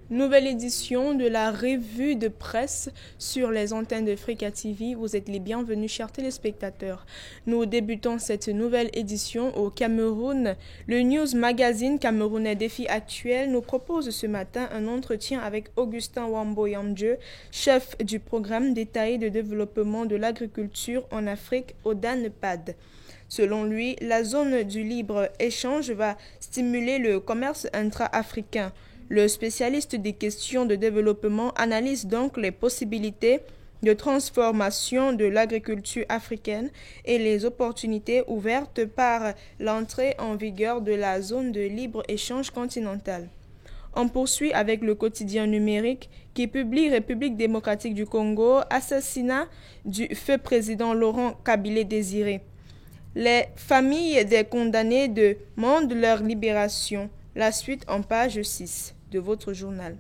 Nouvelle édition de la revue de presse sur les antennes de Frika TV. Vous êtes les bienvenus, chers téléspectateurs. Nous débutons cette nouvelle édition au Cameroun. Le news magazine camerounais Défi Actuel nous propose ce matin un entretien avec Augustin Wambo-Yamdje, chef du programme détaillé de développement de l'agriculture en Afrique au DANPAD. Selon lui, la zone du libre-échange va stimuler le commerce intra-africain. Le spécialiste des questions de développement analyse donc les possibilités de transformation de l'agriculture africaine et les opportunités ouvertes par l'entrée en vigueur de la zone de libre-échange continentale. On poursuit avec le quotidien numérique qui publie République démocratique du Congo, assassinat du feu président Laurent Kabila-Désiré. Les familles des condamnés demandent leur libération. La suite en page 6 de votre journal.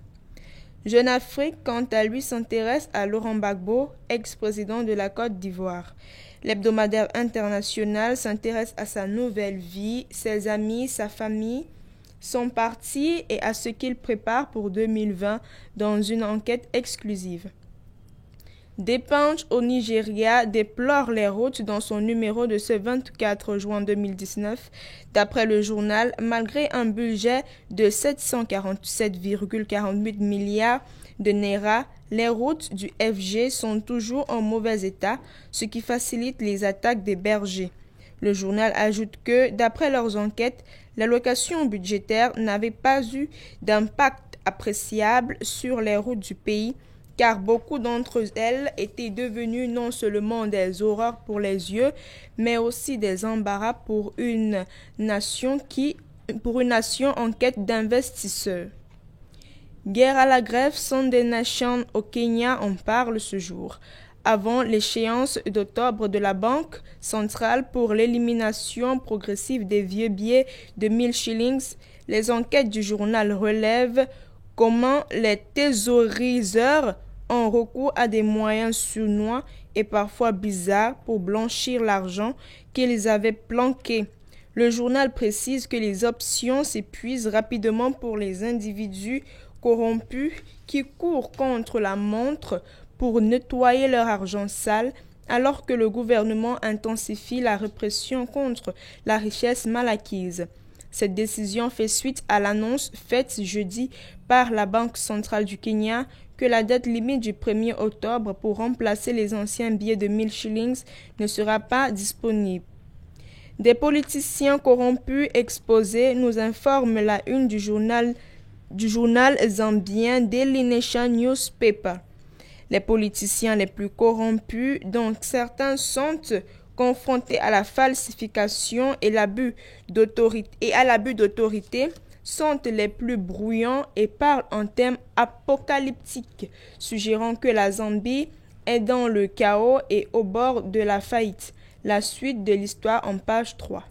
Jeune Afrique, quant à lui, s'intéresse à Laurent Gbagbo, ex-président de la Côte d'Ivoire. L'hebdomadaire international s'intéresse à sa nouvelle vie, ses amis, sa famille, son parti et à ce qu'il prépare pour 2020 dans une enquête exclusive. Dépêche au Nigeria déplore les routes dans son numéro de ce 24 juin 2019. D'après le journal, malgré un budget de 747,48 milliards de naira, les routes du FG sont toujours en mauvais état, ce qui facilite les attaques des bergers. Le journal ajoute que, d'après leurs enquêtes, l'allocation budgétaire n'avait pas eu d'impact appréciable sur les routes du pays, car beaucoup d'entre elles étaient devenues non seulement des horreurs pour les yeux, mais aussi des embarras pour une nation en quête d'investisseurs. Guerre à la grève, Sunday Nation au Kenya en parle ce jour. Avant l'échéance d'octobre de la Banque centrale pour l'élimination progressive des vieux billets de 1000 shillings, les enquêtes du journal relèvent comment les thésauriseurs ont recours à des moyens sournois et parfois bizarres pour blanchir l'argent qu'ils avaient planqué. Le journal précise que les options s'épuisent rapidement pour les individus corrompus qui courent contre la montre pour nettoyer leur argent sale, alors que le gouvernement intensifie la répression contre la richesse mal acquise. Cette décision fait suite à l'annonce faite jeudi par la Banque centrale du Kenya que la date limite du 1er octobre pour remplacer les anciens billets de 1000 shillings ne sera pas disponible. Des politiciens corrompus exposés, nous informe la une du journal zambien Daily Nation Newspaper. Les politiciens les plus corrompus, dont certains sont confrontés à la falsification et à l'abus d'autorité, sont les plus bruyants et parlent en termes apocalyptiques, suggérant que la Zambie est dans le chaos et au bord de la faillite. La suite de l'histoire en page 3.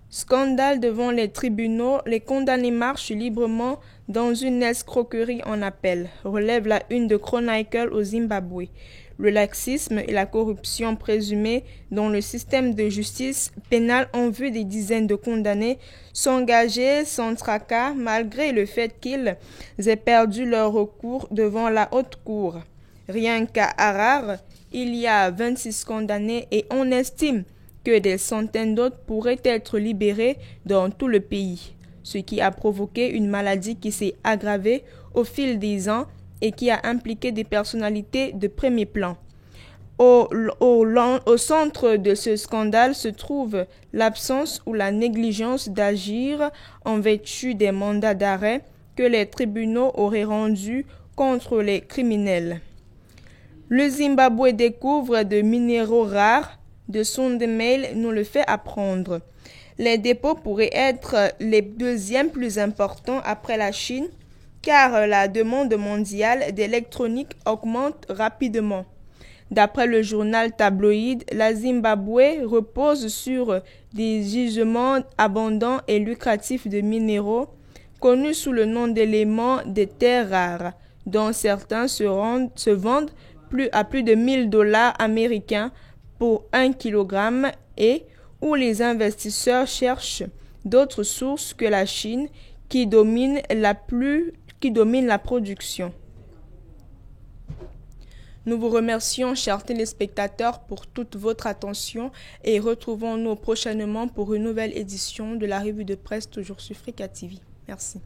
Scandale devant les tribunaux, les condamnés marchent librement dans une escroquerie en appel, relève la une de Chronicle au Zimbabwe. Le laxisme et la corruption présumée dans le système de justice pénale ont vu des dizaines de condamnés s'engager sans tracas malgré le fait qu'ils aient perdu leur recours devant la haute cour. Rien qu'à Harare, il y a 26 condamnés et on estime que des centaines d'autres pourraient être libérés dans tout le pays, ce qui a provoqué une maladie qui s'est aggravée au fil des ans et qui a impliqué des personnalités de premier plan. Au centre de ce scandale se trouve l'absence ou la négligence d'agir en vertu des mandats d'arrêt que les tribunaux auraient rendus contre les criminels. Le Zimbabwe découvre de minéraux rares, de Sunday Mail nous le fait apprendre. Les dépôts pourraient être les deuxièmes plus importants après la Chine, car la demande mondiale d'électronique augmente rapidement. D'après le journal tabloïd, la Zimbabwe repose sur des gisements abondants et lucratifs de minéraux, connus sous le nom d'éléments de terres rares, dont certains se vendent à plus de $1000 américains pour 1 kg et où les investisseurs cherchent d'autres sources que la Chine qui domine qui domine la production. Nous vous remercions, chers téléspectateurs, pour toute votre attention et retrouvons-nous prochainement pour une nouvelle édition de la revue de presse toujours sur Africa TV. Merci.